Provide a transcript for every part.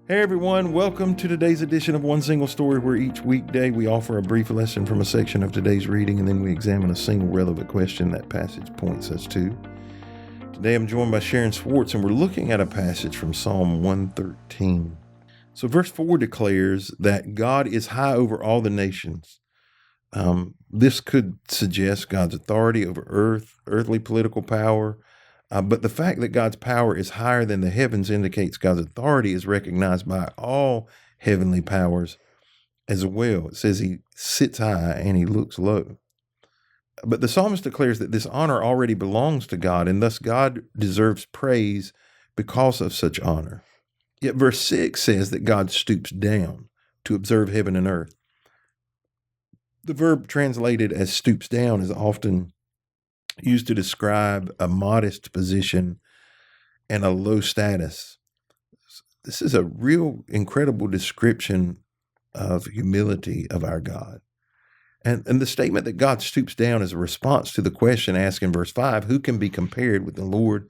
Hey everyone, welcome to today's edition of One Single Story, where each weekday we offer a brief lesson from a section of today's reading, and then we examine a single relevant question that passage points us to. Today I'm joined by Sharon Schwartz, and we're looking at a passage from Psalm 113. So verse 4 declares that God is high over all the nations. This could suggest God's authority over earthly political power, but the fact that God's power is higher than the heavens indicates God's authority is recognized by all heavenly powers as well. It says he sits high and he looks low. But the psalmist declares that this honor already belongs to God, and thus God deserves praise because of such honor. Yet verse 6 says that God stoops down to observe heaven and earth. The verb translated as stoops down is often used to describe a modest position and a low status. This is a real incredible description of humility of our God. And the statement that God stoops down is a response to the question asked in verse 5, who can be compared with the Lord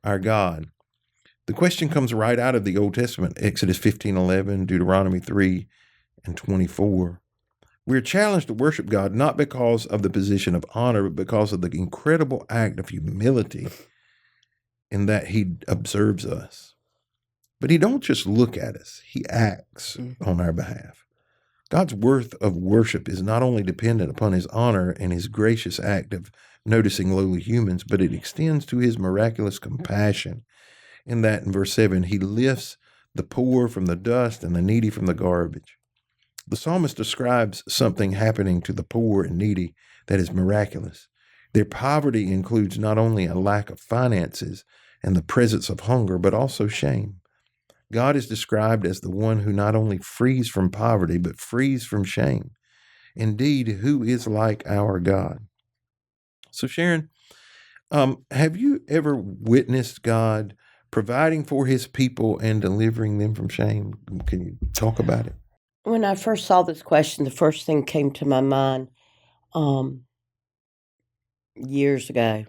our God? The question comes right out of the Old Testament, Exodus 15:11, Deuteronomy 3 and 24. We're challenged to worship God not because of the position of honor, but because of the incredible act of humility in that he observes us. But he don't just look at us, he acts on our behalf. God's worth of worship is not only dependent upon his honor and his gracious act of noticing lowly humans, but it extends to his miraculous compassion. In that, in verse 7, he lifts the poor from the dust and the needy from the garbage. The psalmist describes something happening to the poor and needy that is miraculous. Their poverty includes not only a lack of finances and the presence of hunger, but also shame. God is described as the one who not only frees from poverty, but frees from shame. Indeed, who is like our God? So Sharon, have you ever witnessed God providing for his people and delivering them from shame? Can you talk about it? When I first saw this question, the first thing came to my mind years ago.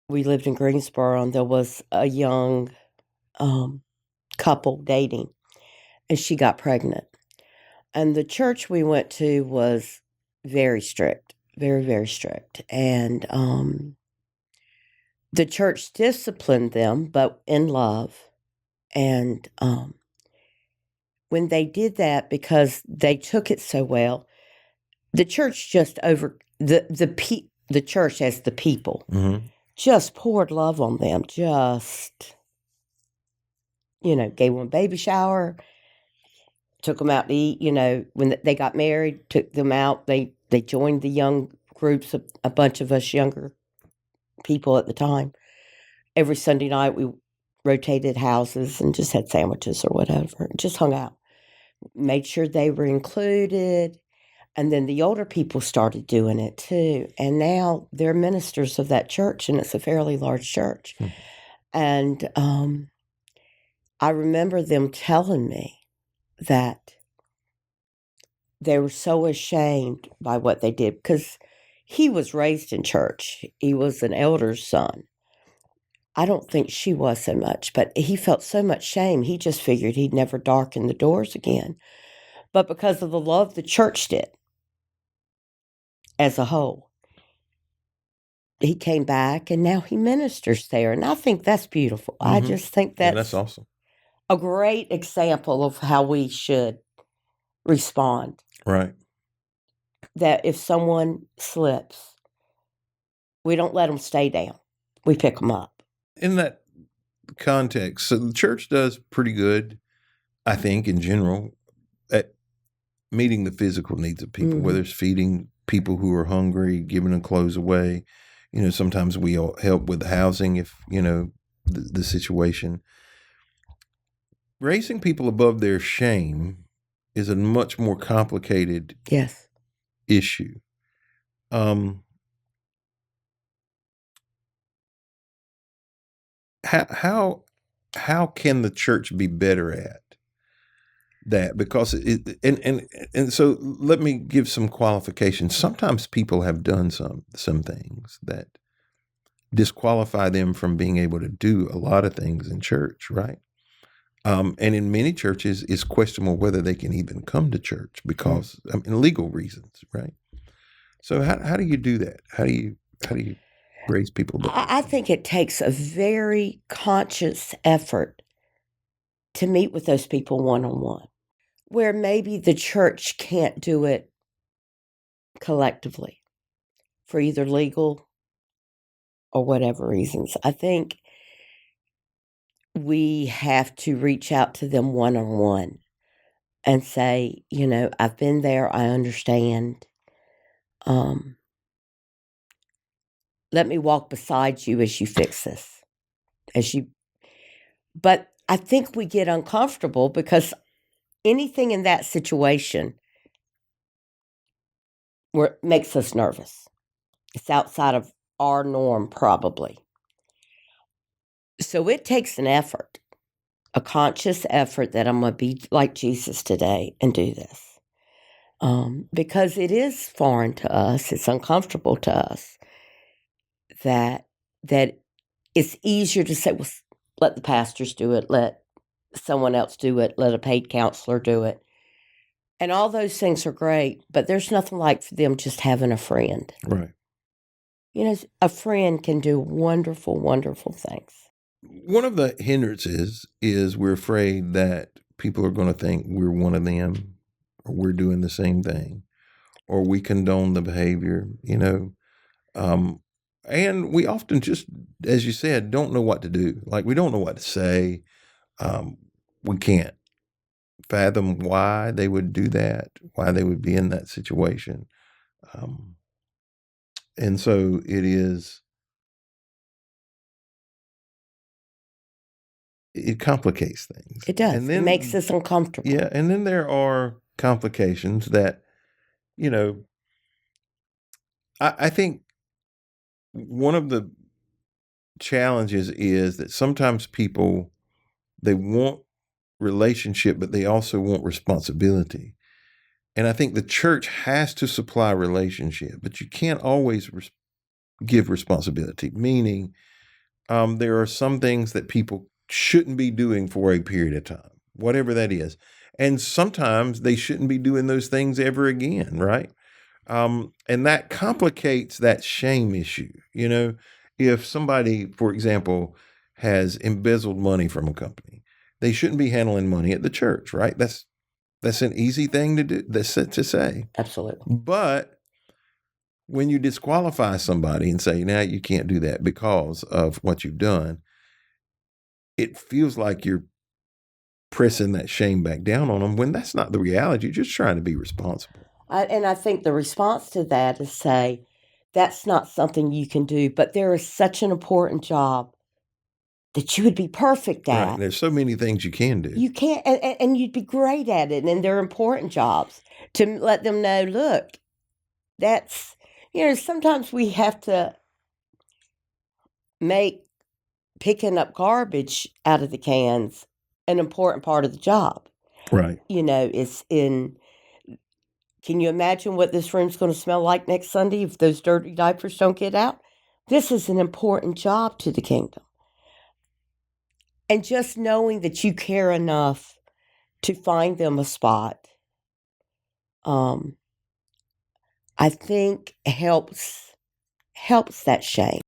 We lived in Greensboro, and there was a young couple dating, and she got pregnant. And the church we went to was very strict, very, very strict. And the church disciplined them, but in love. And when they did that, because they took it so well, the church just the church as the people just poured love on them. Just, gave them a baby shower, took them out to eat. When they got married, took them out. They joined the young groups, a bunch of us younger people at the time. Every Sunday night we rotated houses and just had sandwiches or whatever, and just hung out. Made sure they were included. And then the older people started doing it too. And now they're ministers of that church, and it's a fairly large church. And I remember them telling me that they were so ashamed by what they did, because he was raised in church. He was an elder's son. I don't think she was so much, but he felt so much shame. He just figured he'd never darken the doors again. But because of the love the church did as a whole, he came back, and now he ministers there. And I think that's beautiful. I just think that's awesome. A great example of how we should respond. Right. That if someone slips, we don't let them stay down. We pick them up. In that context, so the church does pretty good, I think, in general, at meeting the physical needs of people, whether it's feeding people who are hungry, giving them clothes away. Sometimes we help with housing if, the situation. Raising people above their shame is a much more complicated issue. How can the church be better at that? Because and so let me give some qualifications. Sometimes people have done some things that disqualify them from being able to do a lot of things in church, right? And in many churches, it's questionable whether they can even come to church because legal reasons, right? So how do you do that? How do you raise people up? I think it takes a very conscious effort to meet with those people one-on-one, where maybe the church can't do it collectively for either legal or whatever reasons. I think we have to reach out to them one-on-one and say, I've been there, I understand. Let me walk beside you as you fix this. But I think we get uncomfortable because anything in that situation makes us nervous. It's outside of our norm, probably. So it takes an effort, a conscious effort that I'm going to be like Jesus today and do this. Because it is foreign to us, it's uncomfortable to us, that it's easier to say, well, let the pastors do it, let someone else do it, let a paid counselor do it. And all those things are great, but there's nothing like for them just having a friend. Right. A friend can do wonderful, wonderful things. One of the hindrances is we're afraid that people are going to think we're one of them, or we're doing the same thing, or we condone the behavior, and we often just, as you said, don't know what to do. Like, we don't know what to say. We can't fathom why they would do that, why they would be in that situation. And so it complicates things. It does. And then, it makes us uncomfortable. Yeah. And then there are complications that, I think one of the challenges is that sometimes people, they want relationship, but they also want responsibility. And I think the church has to supply relationship, but you can't always give responsibility, meaning there are some things that people shouldn't be doing for a period of time, whatever that is. And sometimes they shouldn't be doing those things ever again, right? And that complicates that shame issue. If somebody, for example, has embezzled money from a company, they shouldn't be handling money at the church, right? That's an easy thing to do. That's to say. Absolutely. But when you disqualify somebody and say, now you can't do that because of what you've done, it feels like you're pressing that shame back down on them when that's not the reality. You're just trying to be responsible. And I think the response to that is say, that's not something you can do, but there is such an important job that you would be perfect at. Right. There's so many things you can do. You can't, and you'd be great at it, and they're important jobs to let them know, look, that's, sometimes we have to make picking up garbage out of the cans an important part of the job. Right. Can you imagine what this room's going to smell like next Sunday if those dirty diapers don't get out? This is an important job to the kingdom. And just knowing that you care enough to find them a spot, I think helps that shame.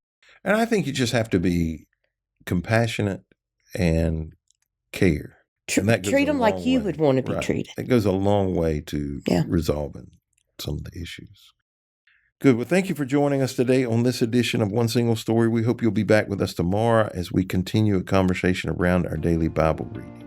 And I think you just have to be compassionate and care. Treat them like you would want to be treated. It goes a long way to resolving some of the issues. Good. Well, thank you for joining us today on this edition of One Single Story. We hope you'll be back with us tomorrow as we continue a conversation around our daily Bible reading.